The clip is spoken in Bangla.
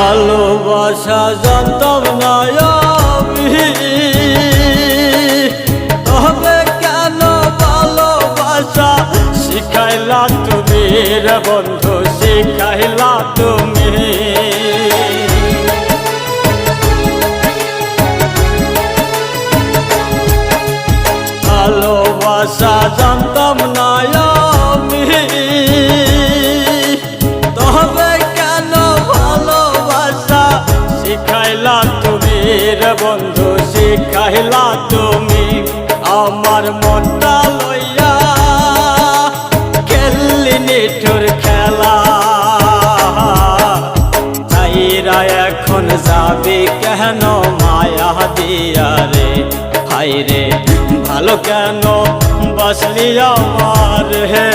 ভালোবাসা জানতাম না আমি, তবে কেন ভালোবাসা শিখাইলা তুমি রে বন্ধু, শিখাইলা তুমি। ভালোবাসা জানতাম না আমি, তবে কেন ভালোবাসা শিখাইলা তুমি রে বন্ধু, শিখাইলা তুমি। আমার মনটা লইয়া খেললি নিঠুর খেলা, তাইরা এখন যাবি কেন মায়া দিয়া রে, হাই রে ভালো কেন বাসলি আমার হে।